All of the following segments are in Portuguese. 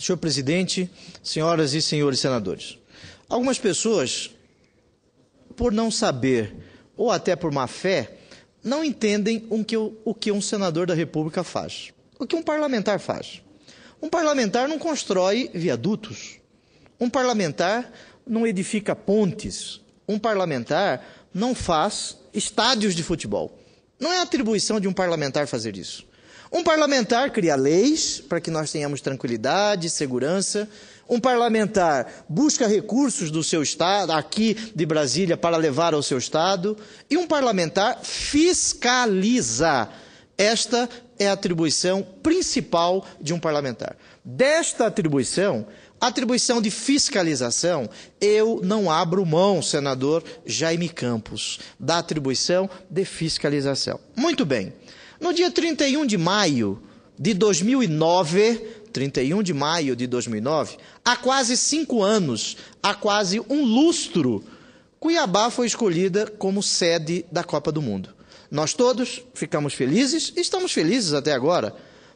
Senhor presidente, senhoras e senhores senadores, algumas pessoas, por não saber ou até por má fé, não entendem o que um senador da República faz, o que um parlamentar faz. Um parlamentar não constrói viadutos, um parlamentar não edifica pontes, um parlamentar não faz estádios de futebol. Não é atribuição de um parlamentar fazer isso. Um parlamentar cria leis para que nós tenhamos tranquilidade, segurança. Um parlamentar busca recursos do seu estado, aqui de Brasília, para levar ao seu estado. E um parlamentar fiscaliza. Esta é a atribuição principal de um parlamentar. Desta atribuição, atribuição de fiscalização, eu não abro mão, senador Jaime Campos, da atribuição de fiscalização. Muito bem. No dia 31 de maio de 2009, há quase 5 anos, há quase um lustro, Cuiabá foi escolhida como sede da Copa do Mundo. Nós todos ficamos felizes, estamos felizes até agora.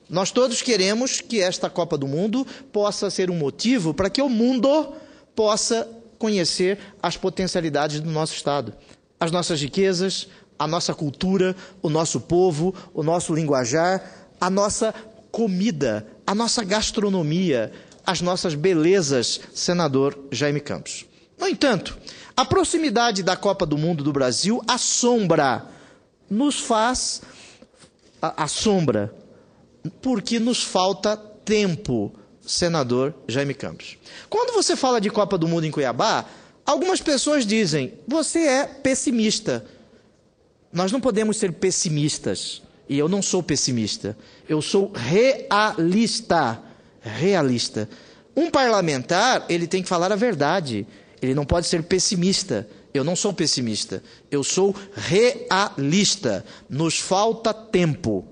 Nós todos queremos que esta Copa do Mundo possa ser um motivo para que o mundo possa conhecer as potencialidades do nosso Estado, as nossas riquezas, a nossa cultura, o nosso povo, o nosso linguajar, a nossa comida, a nossa gastronomia, as nossas belezas, senador Jaime Campos. No entanto, a proximidade da Copa do Mundo do Brasil assombra, porque nos falta tempo, senador Jaime Campos. Quando você fala de Copa do Mundo em Cuiabá, algumas pessoas dizem, você é pessimista. Nós não podemos ser pessimistas, e eu não sou pessimista, eu sou realista. Um parlamentar, ele tem que falar a verdade, ele não pode ser pessimista. Eu não sou pessimista, eu sou realista. Nos falta tempo.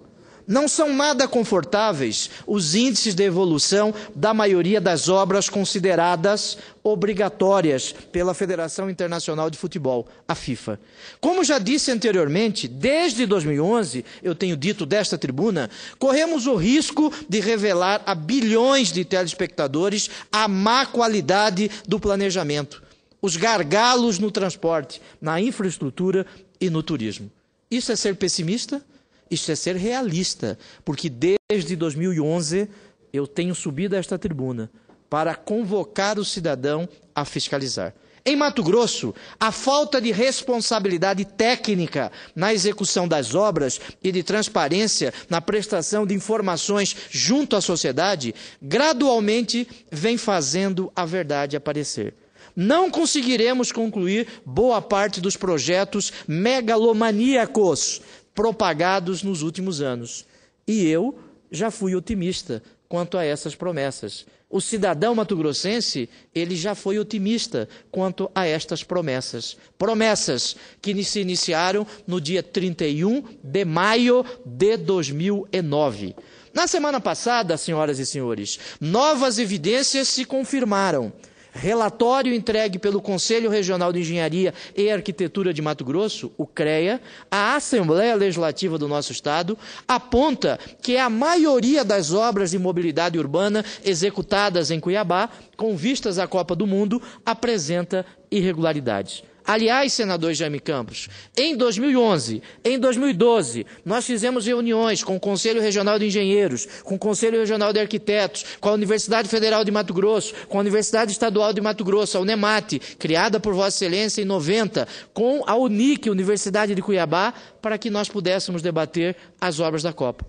Não são nada confortáveis os índices de evolução da maioria das obras consideradas obrigatórias pela Federação Internacional de Futebol, a FIFA. Como já disse anteriormente, desde 2011, eu tenho dito desta tribuna, corremos o risco de revelar a bilhões de telespectadores a má qualidade do planejamento, os gargalos no transporte, na infraestrutura e no turismo. Isso é ser pessimista? Isso é ser realista, porque desde 2011 eu tenho subido a esta tribuna para convocar o cidadão a fiscalizar. Em Mato Grosso, a falta de responsabilidade técnica na execução das obras e de transparência na prestação de informações junto à sociedade, gradualmente vem fazendo a verdade aparecer. Não conseguiremos concluir boa parte dos projetos megalomaníacos propagados nos últimos anos. E eu já fui otimista quanto a essas promessas. O cidadão mato-grossense, ele já foi otimista quanto a estas promessas. Promessas que se iniciaram no dia 31 de maio de 2009. Na semana passada, senhoras e senhores, novas evidências se confirmaram. Relatório entregue pelo Conselho Regional de Engenharia e Arquitetura de Mato Grosso, o CREA, à Assembleia Legislativa do nosso Estado, aponta que a maioria das obras de mobilidade urbana executadas em Cuiabá, com vistas à Copa do Mundo, apresenta irregularidades. Aliás, senador Jaime Campos, em 2011, em 2012, nós fizemos reuniões com o Conselho Regional de Engenheiros, com o Conselho Regional de Arquitetos, com a Universidade Federal de Mato Grosso, com a Universidade Estadual de Mato Grosso, a UNEMAT, criada por Vossa Excelência em 90, com a UNIC, Universidade de Cuiabá, para que nós pudéssemos debater as obras da Copa.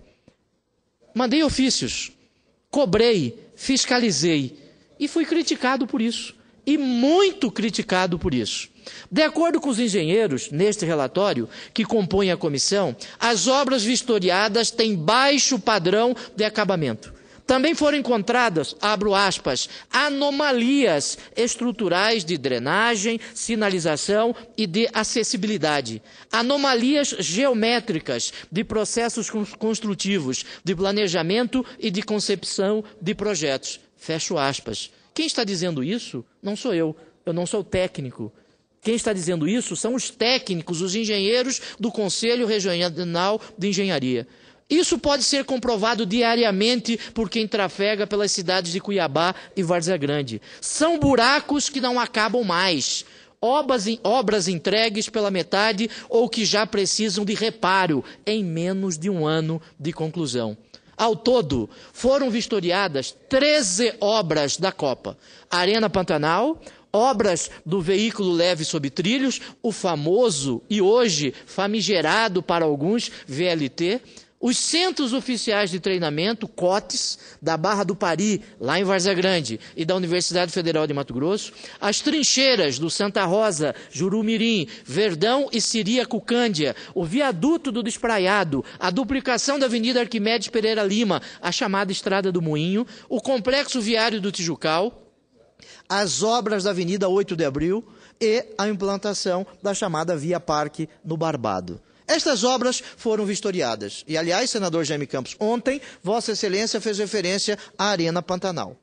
Mandei ofícios, cobrei, fiscalizei e fui criticado por isso, e muito criticado por isso. De acordo com os engenheiros, neste relatório, que compõe a comissão, as obras vistoriadas têm baixo padrão de acabamento. Também foram encontradas, abro aspas, anomalias estruturais de drenagem, sinalização e de acessibilidade. Anomalias geométricas de processos construtivos, de planejamento e de concepção de projetos. Fecho aspas. Quem está dizendo isso não sou eu não sou técnico. Quem está dizendo isso são os técnicos, os engenheiros do Conselho Regional de Engenharia. Isso pode ser comprovado diariamente por quem trafega pelas cidades de Cuiabá e Várzea Grande. São buracos que não acabam mais. Obras entregues pela metade ou que já precisam de reparo em menos de um ano de conclusão. Ao todo, foram vistoriadas 13 obras da Copa. Arena Pantanal, obras do veículo leve sob trilhos, o famoso e hoje famigerado para alguns VLT, os centros oficiais de treinamento, COTES, da Barra do Pari, lá em Várzea Grande, e da Universidade Federal de Mato Grosso, as trincheiras do Santa Rosa, Jurumirim, Verdão e Siriacucândia, o viaduto do Despraiado, a duplicação da Avenida Arquimedes Pereira Lima, a chamada Estrada do Moinho, o complexo viário do Tijucal, as obras da Avenida 8 de Abril e a implantação da chamada Via Parque no Barbado. Estas obras foram vistoriadas. E, aliás, senador Jaime Campos, ontem, Vossa Excelência fez referência à Arena Pantanal.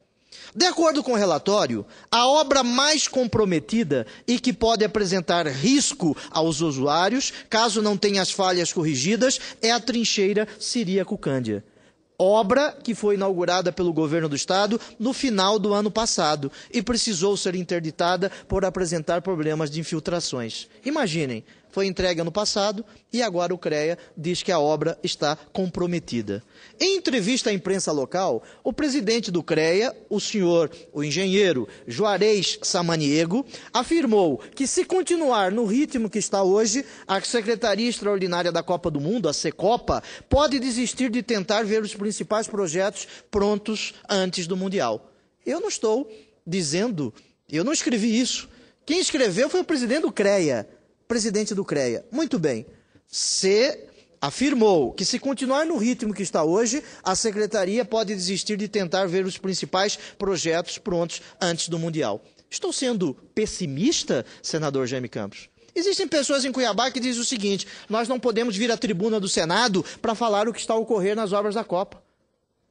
De acordo com o relatório, a obra mais comprometida e que pode apresentar risco aos usuários, caso não tenha as falhas corrigidas, é a trincheira Siriacucândia. Obra que foi inaugurada pelo governo do estado no final do ano passado e precisou ser interditada por apresentar problemas de infiltrações. Imaginem, foi entregue ano passado e agora o CREA diz que a obra está comprometida. Em entrevista à imprensa local, o presidente do CREA, o engenheiro Juarez Samaniego, afirmou que se continuar no ritmo que está hoje, a Secretaria Extraordinária da Copa do Mundo, a Secopa, pode desistir de tentar ver os principais projetos prontos antes do Mundial. Eu não estou dizendo, eu não escrevi isso. Quem escreveu foi o presidente do CREA. Presidente do CREA. Muito bem. Se afirmou que se continuar no ritmo que está hoje, a Secretaria pode desistir de tentar ver os principais projetos prontos antes do Mundial. Estou sendo pessimista, senador Jaime Campos? Existem pessoas em Cuiabá que dizem o seguinte: nós não podemos vir à tribuna do Senado para falar o que está a ocorrer nas obras da Copa.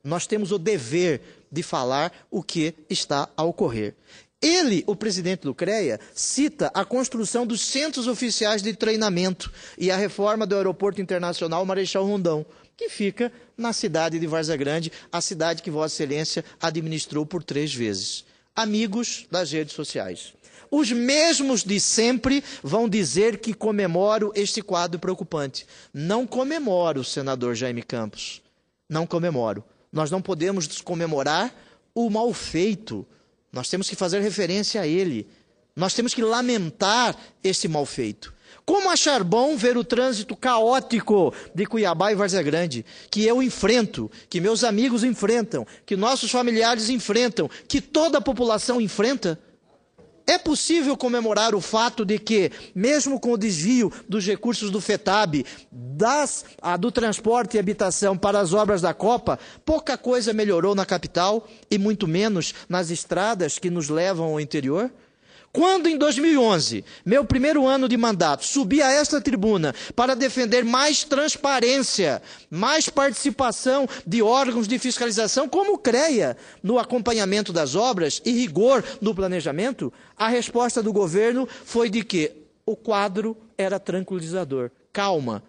Nós temos o dever de falar o que está a ocorrer. Ele, o presidente do CREA, cita a construção dos centros oficiais de treinamento e a reforma do Aeroporto Internacional Marechal Rondão, que fica na cidade de Várzea Grande, a cidade que Vossa Excelência administrou por 3 vezes. Amigos das redes sociais. Os mesmos de sempre vão dizer que comemoro este quadro preocupante. Não comemoro, senador Jaime Campos. Não comemoro. Nós não podemos comemorar o mal feito. Nós temos que fazer referência a ele. Nós temos que lamentar esse mal feito. Como achar bom ver o trânsito caótico de Cuiabá e Várzea Grande, que eu enfrento, que meus amigos enfrentam, que nossos familiares enfrentam, que toda a população enfrenta? É possível comemorar o fato de que, mesmo com o desvio dos recursos do FETAB, do transporte e habitação para as obras da Copa, pouca coisa melhorou na capital e muito menos nas estradas que nos levam ao interior? Quando, em 2011, meu primeiro ano de mandato, subi a esta tribuna para defender mais transparência, mais participação de órgãos de fiscalização, como o CREA, no acompanhamento das obras e rigor no planejamento, a resposta do governo foi de que o quadro era tranquilizador. Calma,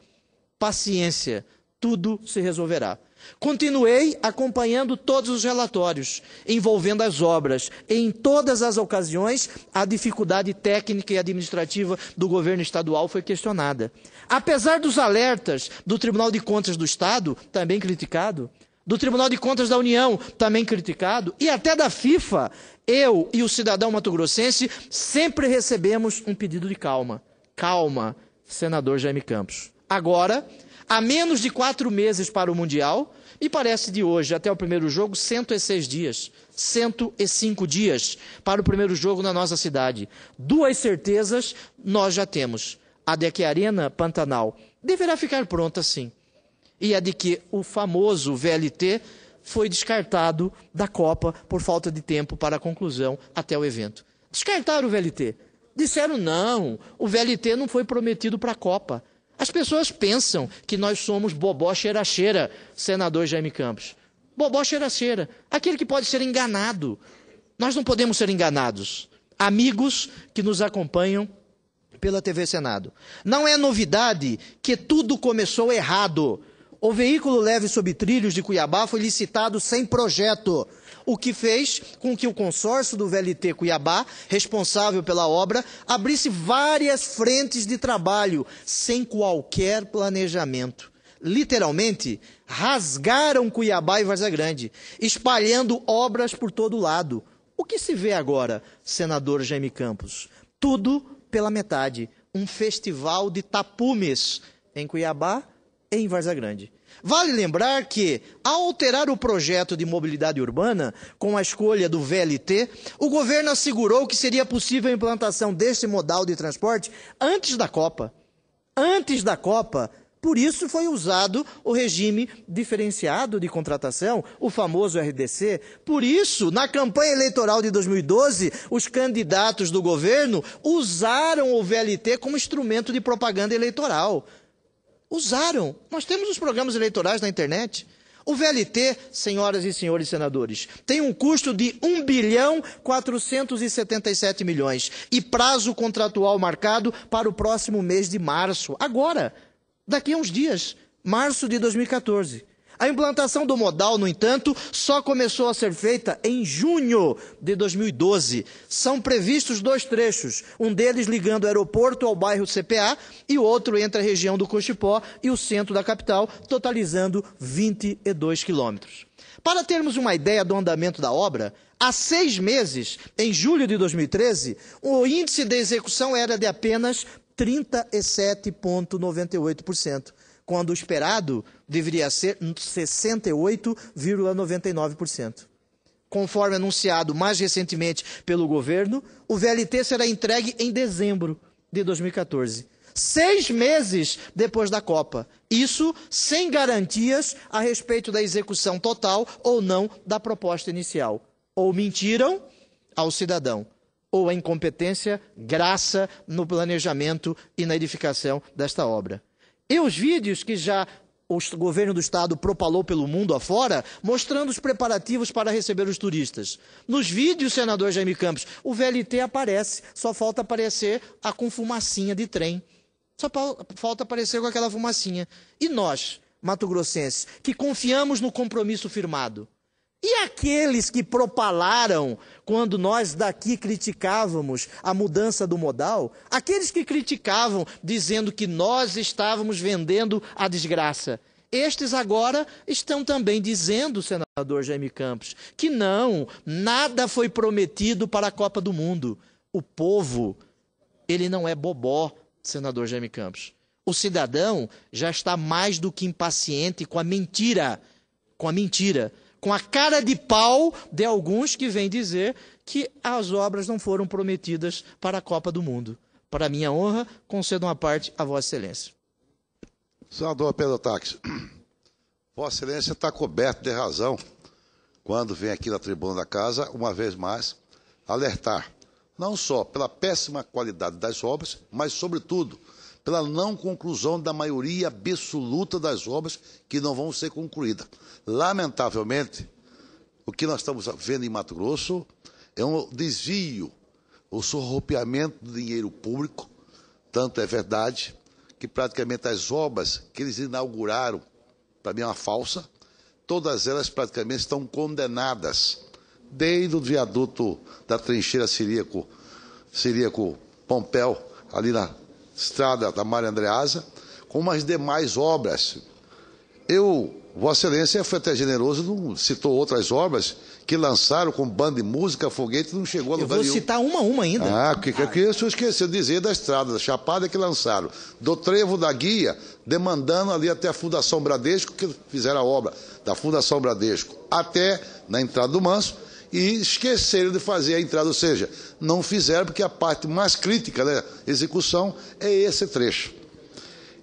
paciência, tudo se resolverá. Continuei acompanhando todos os relatórios envolvendo as obras. Em todas as ocasiões, a dificuldade técnica e administrativa do governo estadual foi questionada. Apesar dos alertas do Tribunal de Contas do Estado, também criticado, do Tribunal de Contas da União, também criticado, e até da FIFA, eu e o cidadão mato-grossense sempre recebemos um pedido de calma. Calma, senador Jaime Campos. Agora, há menos de 4 meses para o Mundial, e parece de hoje até o primeiro jogo, 106 dias, 105 dias para o primeiro jogo na nossa cidade. 2 certezas nós já temos. A de que a Arena Pantanal deverá ficar pronta sim. E a de que o famoso VLT foi descartado da Copa por falta de tempo para a conclusão até o evento. Descartaram o VLT. Disseram não, o VLT não foi prometido para a Copa. As pessoas pensam que nós somos bobó cheira-cheira, senador Jaime Campos. Bobó cheira-cheira, aquele que pode ser enganado. Nós não podemos ser enganados. Amigos que nos acompanham pela TV Senado. Não é novidade que tudo começou errado. O veículo leve sob trilhos de Cuiabá foi licitado sem projeto, o que fez com que o consórcio do VLT Cuiabá, responsável pela obra, abrisse várias frentes de trabalho sem qualquer planejamento. Literalmente, rasgaram Cuiabá e Várzea Grande, espalhando obras por todo lado. O que se vê agora, senador Jaime Campos? Tudo pela metade. Um festival de tapumes em Cuiabá e em Várzea Grande. Vale lembrar que, ao alterar o projeto de mobilidade urbana, com a escolha do VLT, o governo assegurou que seria possível a implantação deste modal de transporte antes da Copa. Antes da Copa. Por isso foi usado o regime diferenciado de contratação, o famoso RDC. Por isso, na campanha eleitoral de 2012, os candidatos do governo usaram o VLT como instrumento de propaganda eleitoral. Usaram. Nós temos os programas eleitorais na internet. O VLT, senhoras e senhores senadores, tem um custo de 1.477 bilhões e prazo contratual marcado para o próximo mês de março. Agora, daqui a uns dias, março de 2014. A implantação do modal, no entanto, só começou a ser feita em junho de 2012. São previstos 2 trechos, um deles ligando o aeroporto ao bairro CPA e o outro entre a região do Cochipó e o centro da capital, totalizando 22 quilômetros. Para termos uma ideia do andamento da obra, há 6 meses, em julho de 2013, o índice de execução era de apenas 37,98%. Quando o esperado deveria ser 68,99%. Conforme anunciado mais recentemente pelo governo, o VLT será entregue em dezembro de 2014. 6 meses depois da Copa. Isso sem garantias a respeito da execução total ou não da proposta inicial. Ou mentiram ao cidadão, ou a incompetência graça no planejamento e na edificação desta obra. E os vídeos que já o governo do estado propalou pelo mundo afora, mostrando os preparativos para receber os turistas. Nos vídeos, senador Jaime Campos, o VLT aparece, só falta aparecer com fumacinha de trem. Só falta aparecer com aquela fumacinha. E nós, mato-grossenses, que confiamos no compromisso firmado? E aqueles que propalaram quando nós daqui criticávamos a mudança do modal? Aqueles que criticavam dizendo que nós estávamos vendendo a desgraça. Estes agora estão também dizendo, senador Jaime Campos, que não, nada foi prometido para a Copa do Mundo. O povo, ele não é bobó, senador Jaime Campos. O cidadão já está mais do que impaciente com a mentira, com a cara de pau de alguns que vêm dizer que as obras não foram prometidas para a Copa do Mundo. Para minha honra, concedo uma parte a Vossa Excelência. Senador Pedro Táxi, Vossa Excelência está coberto de razão quando vem aqui na tribuna da Casa, uma vez mais, alertar não só pela péssima qualidade das obras, mas, sobretudo, pela não conclusão da maioria absoluta das obras que não vão ser concluídas. Lamentavelmente, o que nós estamos vendo em Mato Grosso é um desvio, o surrupiamento do dinheiro público. Tanto é verdade que praticamente as obras que eles inauguraram, para mim é uma falsa, todas elas praticamente estão condenadas, desde o viaduto da trincheira Siríaco-Pompéu, ali na estrada da Maria Andreasa, como as demais obras. Vossa Excelência foi até generoso, não citou outras obras que lançaram com banda de música, foguete, não chegou a lugar nenhum. Eu vou citar uma ainda. Que o senhor esqueceu de dizer da estrada, da Chapada, que lançaram. Do trevo da Guia, demandando ali até a Fundação Bradesco, que fizeram a obra da Fundação Bradesco, até na entrada do Manso, e esqueceram de fazer a entrada, ou seja, não fizeram, porque a parte mais crítica da execução é esse trecho.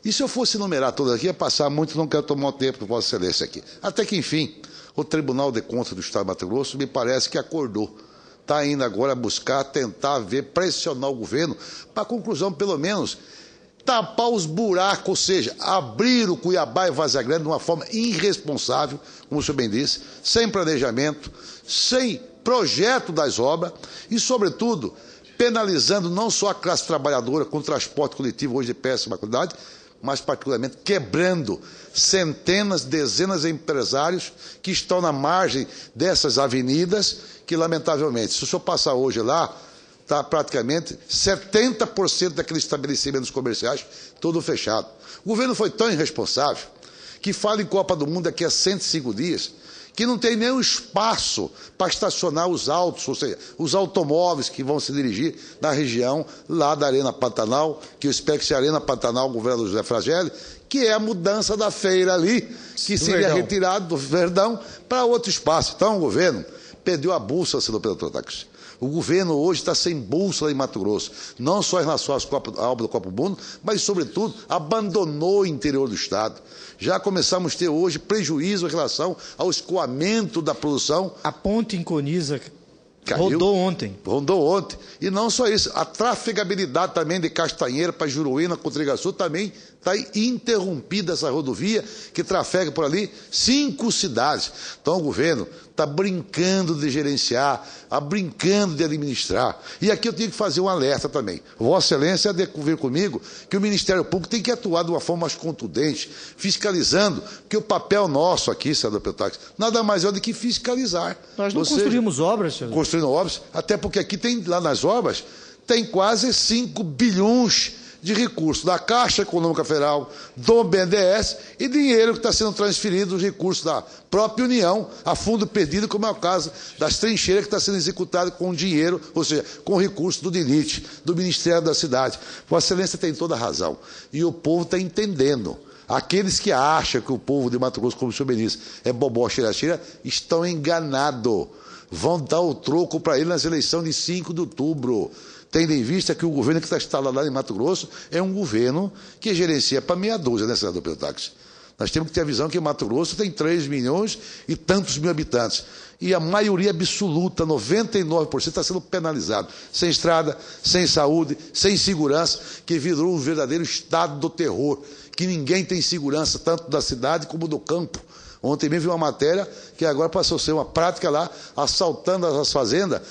E se eu fosse enumerar todas aqui, ia passar muito, não quero tomar o tempo de Vossa Excelência aqui. Até que, enfim, o Tribunal de Contas do Estado de Mato Grosso me parece que acordou. Está indo agora buscar, tentar ver, pressionar o governo para a conclusão, pelo menos, tapar os buracos, ou seja, abrir o Cuiabá e Várzea Grande de uma forma irresponsável, como o senhor bem disse, sem planejamento, sem projeto das obras e, sobretudo, penalizando não só a classe trabalhadora com transporte coletivo hoje de péssima qualidade, mas particularmente quebrando centenas, dezenas de empresários que estão na margem dessas avenidas, que lamentavelmente, se o senhor passar hoje lá, está praticamente 70% daqueles estabelecimentos comerciais todo fechado. O governo foi tão irresponsável que fala em Copa do Mundo daqui a 105 dias, que não tem nenhum espaço para estacionar os autos, ou seja, os automóveis que vão se dirigir na região lá da Arena Pantanal, que eu espero que seja a Arena Pantanal, o governador José Fragelli, que é a mudança da feira ali, que seria retirado do Verdão para outro espaço. Então o governo perdeu a bússola, senhor Pedro Táxi. O governo hoje está sem bússola em Mato Grosso, não só em relação à obra do Copa do Mundo, mas, sobretudo, abandonou o interior do Estado. Já começamos a ter hoje prejuízo em relação ao escoamento da produção. A ponte em Coniza rodou ontem. Rodou ontem. E não só isso, a trafegabilidade também de Castanheira para Juruína, contra Igaçu, também está interrompida essa rodovia que trafega por ali 5 cidades. Então o governo está brincando de gerenciar, brincando de administrar. E aqui eu tenho que fazer um alerta também. Vossa Excelência há de ver comigo que o Ministério Público tem que atuar de uma forma mais contundente, fiscalizando, porque o papel nosso aqui, senador Petax, nada mais é do que fiscalizar. Nós não construímos obras, senhor. Construindo obras, até porque aqui tem, lá nas obras, tem quase 5 bilhões de recursos da Caixa Econômica Federal, do BNDES e dinheiro que está sendo transferido dos recursos da própria União a fundo perdido, como é o caso das trincheiras que está sendo executado com dinheiro, ou seja, com recursos do DINIT, do Ministério da Cidade. Vossa Excelência tem toda a razão. E o povo está entendendo. Aqueles que acham que o povo de Mato Grosso, como o senhor ministro, é bobó, xira-xira, estão enganados. Vão dar o troco para ele nas eleições de 5 de outubro. Tendo em vista que o governo que está instalado lá em Mato Grosso é um governo que gerencia para meia dúzia, né, senador Pedro Táxi? Nós temos que ter a visão que Mato Grosso tem 3 milhões e tantos mil habitantes. E a maioria absoluta, 99%, está sendo penalizado. Sem estrada, sem saúde, sem segurança, que virou um verdadeiro estado do terror, que ninguém tem segurança, tanto da cidade como do campo. Ontem mesmo vi uma matéria que agora passou a ser uma prática lá, assaltando as fazendas,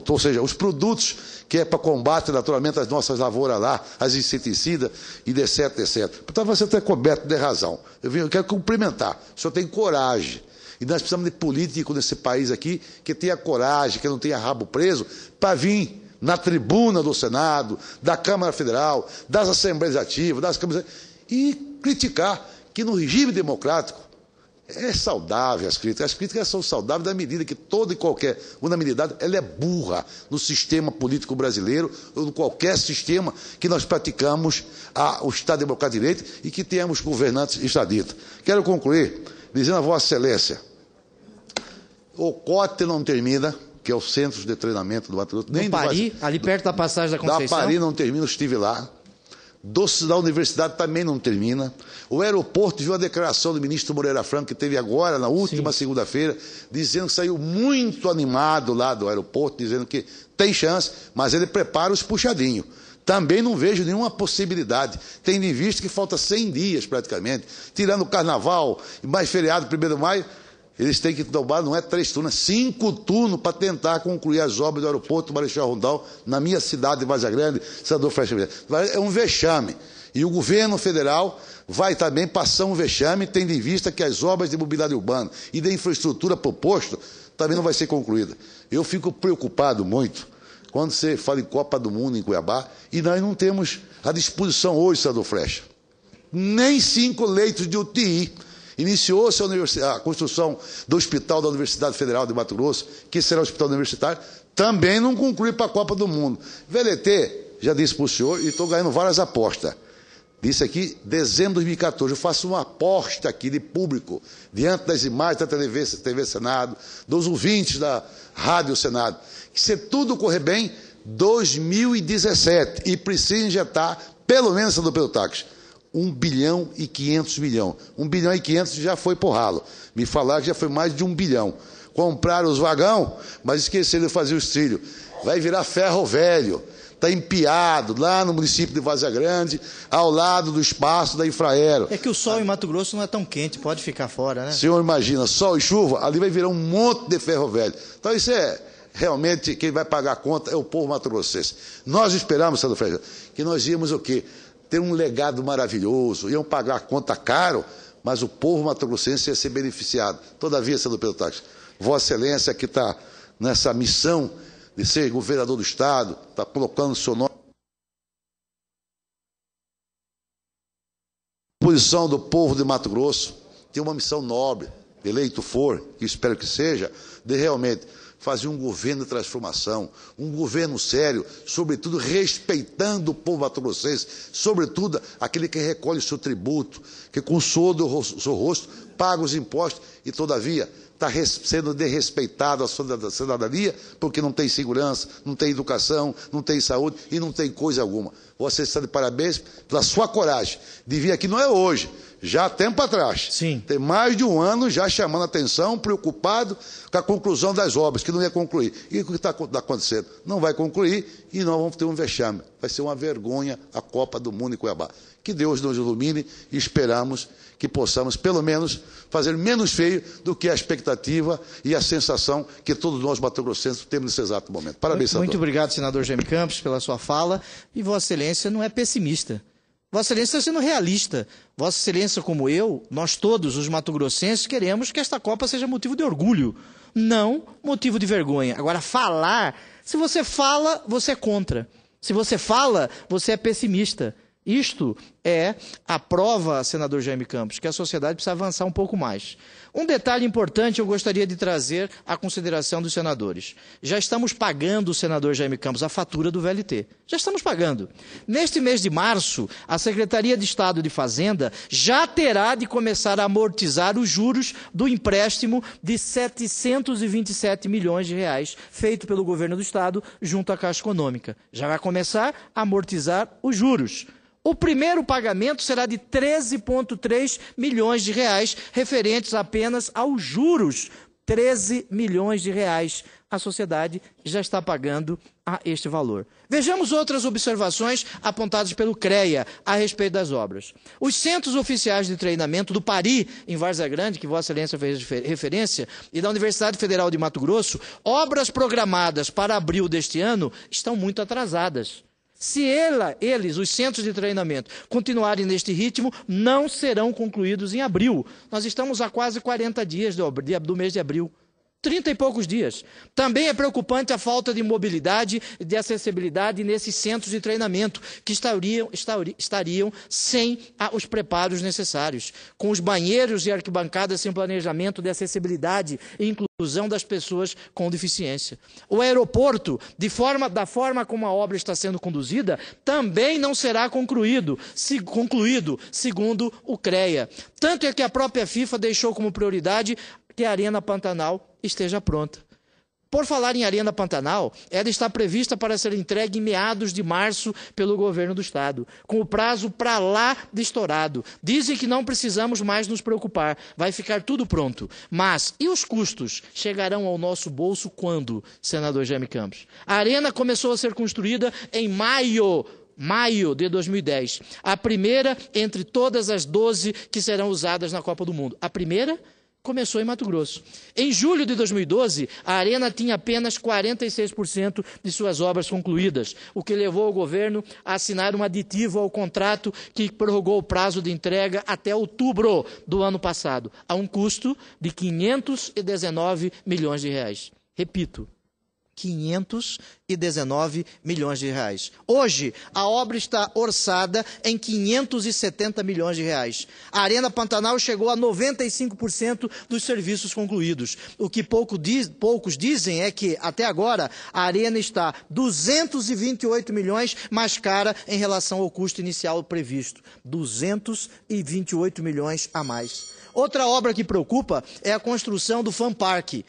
ou seja, os produtos que é para combate, naturalmente, as nossas lavouras lá, as inseticidas, e etc, etc. Então você está coberto de razão. Eu quero cumprimentar. O senhor tem coragem. E nós precisamos de político nesse país aqui que tenha coragem, que não tenha rabo preso, para vir na tribuna do Senado, da Câmara Federal, das Assembleias Ativas, das Câmaras, e criticar que no regime democrático é saudável as críticas são saudáveis na medida que toda e qualquer unanimidade ela é burra no sistema político brasileiro ou em qualquer sistema que nós praticamos o Estado Democrático de Direito e que tenhamos governantes estadistas. Quero concluir dizendo a Vossa Excelência, o COTE não termina, que é o Centro de Treinamento do Mato Grosso. Nem Pari, ali perto da passagem da Conceição. Da Pari não termina, eu estive lá. Da universidade também não termina. O aeroporto viu a declaração do ministro Moreira Franco, que teve agora, na última segunda-feira, dizendo que saiu muito animado lá do aeroporto, dizendo que tem chance, mas ele prepara os puxadinhos. Também não vejo nenhuma possibilidade, tendo em vista que falta 100 dias praticamente, tirando o carnaval e mais feriado, 1º de maio, eles têm que tomar, não é 3 turnos, é 5 turnos para tentar concluir as obras do aeroporto Marechal Rondão, na minha cidade de Vargem Grande, senador Frecha. É um vexame. E o governo federal vai também passar um vexame, tendo em vista que as obras de mobilidade urbana e de infraestrutura proposta também não vai ser concluída. Eu fico preocupado muito quando você fala em Copa do Mundo em Cuiabá, e nós não temos à disposição hoje, senador Frecha, nem 5 leitos de UTI. Iniciou-se a construção do Hospital da Universidade Federal de Mato Grosso, que será o hospital universitário, também não conclui para a Copa do Mundo. VLT, já disse para o senhor, e estou ganhando várias apostas. Disse aqui, dezembro de 2014, eu faço uma aposta aqui de público, diante das imagens da TV Senado, dos ouvintes da Rádio Senado, que se tudo correr bem, 2017, e precisa injetar, pelo menos, senador Pedro Táxi, 1 bilhão e 500 milhões. 1 bilhão e 500 já foi por ralo. Me falaram que já foi mais de 1 bilhão. Compraram os vagão, mas esqueceram de fazer os trilhos. Vai virar ferro velho. Está empiado lá no município de Várzea Grande, ao lado do espaço da Infraero. É que o sol em Mato Grosso não é tão quente, pode ficar fora, né? Senhor, imagina, sol e chuva, ali vai virar um monte de ferro velho. Então isso é... Realmente, quem vai pagar a conta é o povo mato-grossense. Nós esperamos, senador Freire, que nós íamos o quê? ter um legado maravilhoso, iam pagar a conta caro, mas o povo mato-grossense ia ser beneficiado. Todavia, senador Pedro Taques, Vossa Excelência que está nessa missão de ser governador do Estado, está colocando o seu nome à disposição do povo de Mato Grosso, tem uma missão nobre, eleito for, que espero que seja, de realmente fazer um governo de transformação, um governo sério, sobretudo respeitando o povo mato-grossense, sobretudo aquele que recolhe o seu tributo, que com o suor do seu rosto paga os impostos e, todavia, está sendo desrespeitado a sua cidadania porque não tem segurança, não tem educação, não tem saúde e não tem coisa alguma. Você está de parabéns pela sua coragem de vir aqui, não é hoje, já há tempo atrás. Sim. Tem mais de um ano já chamando a atenção, preocupado com a conclusão das obras, que não ia concluir. E o que está acontecendo? Não vai concluir e nós vamos ter um vexame. Vai ser uma vergonha a Copa do Mundo em Cuiabá. Que Deus nos ilumine e esperamos que possamos, pelo menos, fazer menos feio do que a expectativa e a sensação que todos nós mato-grossenses temos nesse exato momento. Parabéns, senador. Muito obrigado, senador Jaime Campos, pela sua fala. E Vossa Excelência não é pessimista. Vossa Excelência está sendo realista. Vossa Excelência, como eu, nós todos, os mato-grossenses, queremos que esta Copa seja motivo de orgulho, não motivo de vergonha. Agora, falar, se você fala, você é contra. Se você fala, você é pessimista. Isto é a prova, senador Jaime Campos, que a sociedade precisa avançar um pouco mais. Um detalhe importante eu gostaria de trazer à consideração dos senadores. Já estamos pagando, senador Jaime Campos, a fatura do VLT. Já estamos pagando. Neste mês de março, a Secretaria de Estado de Fazenda já terá de começar a amortizar os juros do empréstimo de 727 milhões de reais feito pelo governo do Estado junto à Caixa Econômica. Já vai começar a amortizar os juros. O primeiro pagamento será de 13,3 milhões de reais, referentes apenas aos juros. 13 milhões de reais. A sociedade já está pagando a este valor. Vejamos outras observações apontadas pelo CREA a respeito das obras. Os centros oficiais de treinamento do PARI, em Várzea Grande, que Vossa Excelência fez referência, e da Universidade Federal de Mato Grosso, obras programadas para abril deste ano, estão muito atrasadas. Se eles, os centros de treinamento, continuarem neste ritmo, não serão concluídos em abril. Nós estamos a quase 40 dias do mês de abril. 30 e poucos dias. Também é preocupante a falta de mobilidade e de acessibilidade nesses centros de treinamento, que estariam sem os preparos necessários, com os banheiros e arquibancadas sem planejamento de acessibilidade e inclusão das pessoas com deficiência. O aeroporto, da forma como a obra está sendo conduzida, também não será concluído, segundo o CREA. Tanto é que a própria FIFA deixou como prioridade que a Arena Pantanal esteja pronta. Por falar em Arena Pantanal, ela está prevista para ser entregue em meados de março pelo governo do Estado, com o prazo para lá de estourado. Dizem que não precisamos mais nos preocupar, vai ficar tudo pronto. Mas, e os custos? Chegarão ao nosso bolso quando, senador Jaime Campos? A Arena começou a ser construída em maio de 2010. A primeira entre todas as 12 que serão usadas na Copa do Mundo. A primeira começou em Mato Grosso. Em julho de 2012, a Arena tinha apenas 46% de suas obras concluídas, o que levou o governo a assinar um aditivo ao contrato que prorrogou o prazo de entrega até outubro do ano passado, a um custo de 519 milhões de reais. Repito, 519 milhões de reais. Hoje, a obra está orçada em 570 milhões de reais. A Arena Pantanal chegou a 95% dos serviços concluídos. O que poucos dizem é que, até agora, a Arena está 228 milhões mais cara em relação ao custo inicial previsto. 228 milhões a mais. Outra obra que preocupa é a construção do Fan Park,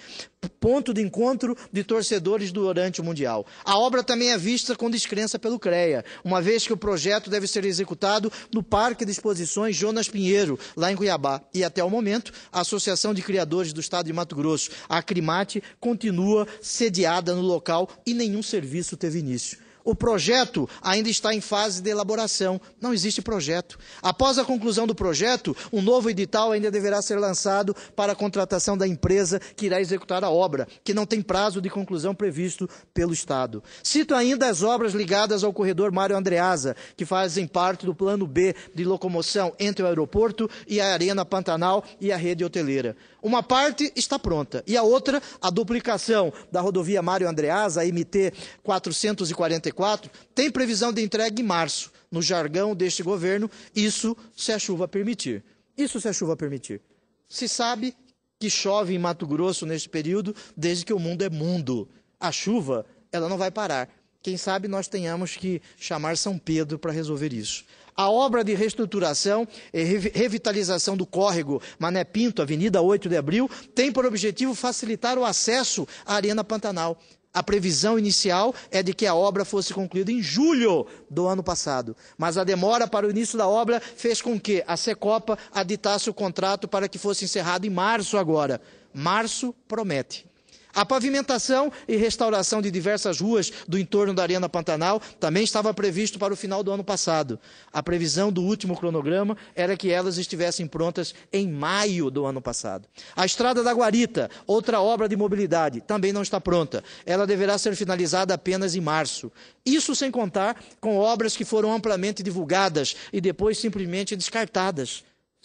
ponto de encontro de torcedores durante o Mundial. A obra também é vista com descrença pelo CREA, uma vez que o projeto deve ser executado no Parque de Exposições Jonas Pinheiro, lá em Cuiabá. E até o momento, a Associação de Criadores do Estado de Mato Grosso, a Acrimate, continua sediada no local e nenhum serviço teve início. O projeto ainda está em fase de elaboração. Não existe projeto. Após a conclusão do projeto, um novo edital ainda deverá ser lançado para a contratação da empresa que irá executar a obra, que não tem prazo de conclusão previsto pelo Estado. Cito ainda as obras ligadas ao corredor Mário Andreasa, que fazem parte do plano B de locomoção entre o aeroporto e a Arena Pantanal e a rede hoteleira. Uma parte está pronta e a outra, a duplicação da rodovia Mário Andreasa, a MT 444, tem previsão de entrega em março. No jargão deste governo, isso se a chuva permitir. Isso se a chuva permitir. Se sabe que chove em Mato Grosso neste período, desde que o mundo é mundo. A chuva, ela não vai parar. Quem sabe nós tenhamos que chamar São Pedro para resolver isso. A obra de reestruturação e revitalização do córrego Mané Pinto, Avenida 8 de Abril, tem por objetivo facilitar o acesso à Arena Pantanal. A previsão inicial é de que a obra fosse concluída em julho do ano passado, mas a demora para o início da obra fez com que a Secopa aditasse o contrato para que fosse encerrado em março agora. Março promete. A pavimentação e restauração de diversas ruas do entorno da Arena Pantanal também estava previsto para o final do ano passado. A previsão do último cronograma era que elas estivessem prontas em maio do ano passado. A Estrada da Guarita, outra obra de mobilidade, também não está pronta. Ela deverá ser finalizada apenas em março. Isso sem contar com obras que foram amplamente divulgadas e depois simplesmente descartadas.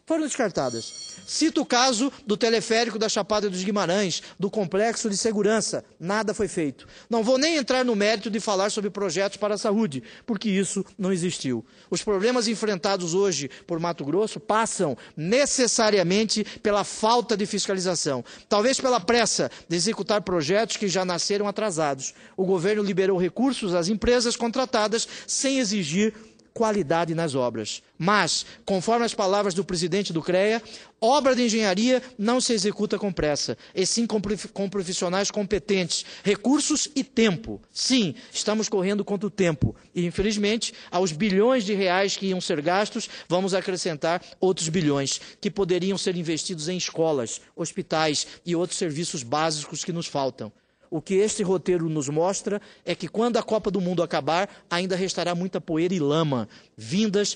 Foram descartadas. Cito o caso do teleférico da Chapada dos Guimarães, do complexo de segurança. Nada foi feito. Não vou nem entrar no mérito de falar sobre projetos para a saúde, porque isso não existiu. Os problemas enfrentados hoje por Mato Grosso passam necessariamente pela falta de fiscalização. Talvez pela pressa de executar projetos que já nasceram atrasados. O governo liberou recursos às empresas contratadas sem exigir qualidade nas obras. Mas, conforme as palavras do presidente do CREA, obra de engenharia não se executa com pressa, e sim com profissionais competentes, recursos e tempo. Sim, estamos correndo contra o tempo. E, infelizmente, aos bilhões de reais que iam ser gastos, vamos acrescentar outros bilhões, que poderiam ser investidos em escolas, hospitais e outros serviços básicos que nos faltam. O que este roteiro nos mostra é que quando a Copa do Mundo acabar, ainda restará muita poeira e lama, vindas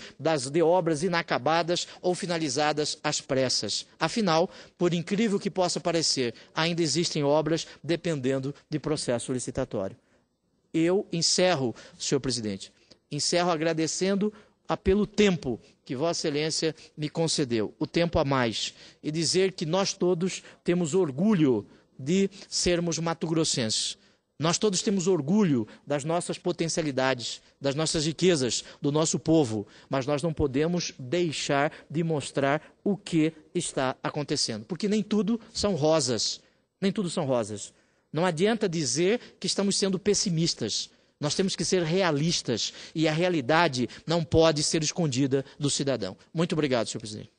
de obras inacabadas ou finalizadas às pressas. Afinal, por incrível que possa parecer, ainda existem obras dependendo de processo licitatório. Eu encerro, senhor presidente, agradecendo pelo tempo que Vossa Excelência me concedeu, o tempo a mais, e dizer que nós todos temos orgulho de sermos mato-grossenses. Nós todos temos orgulho das nossas potencialidades, das nossas riquezas, do nosso povo, mas nós não podemos deixar de mostrar o que está acontecendo, porque nem tudo são rosas, nem tudo são rosas. Não adianta dizer que estamos sendo pessimistas, nós temos que ser realistas, e a realidade não pode ser escondida do cidadão. Muito obrigado, senhor presidente.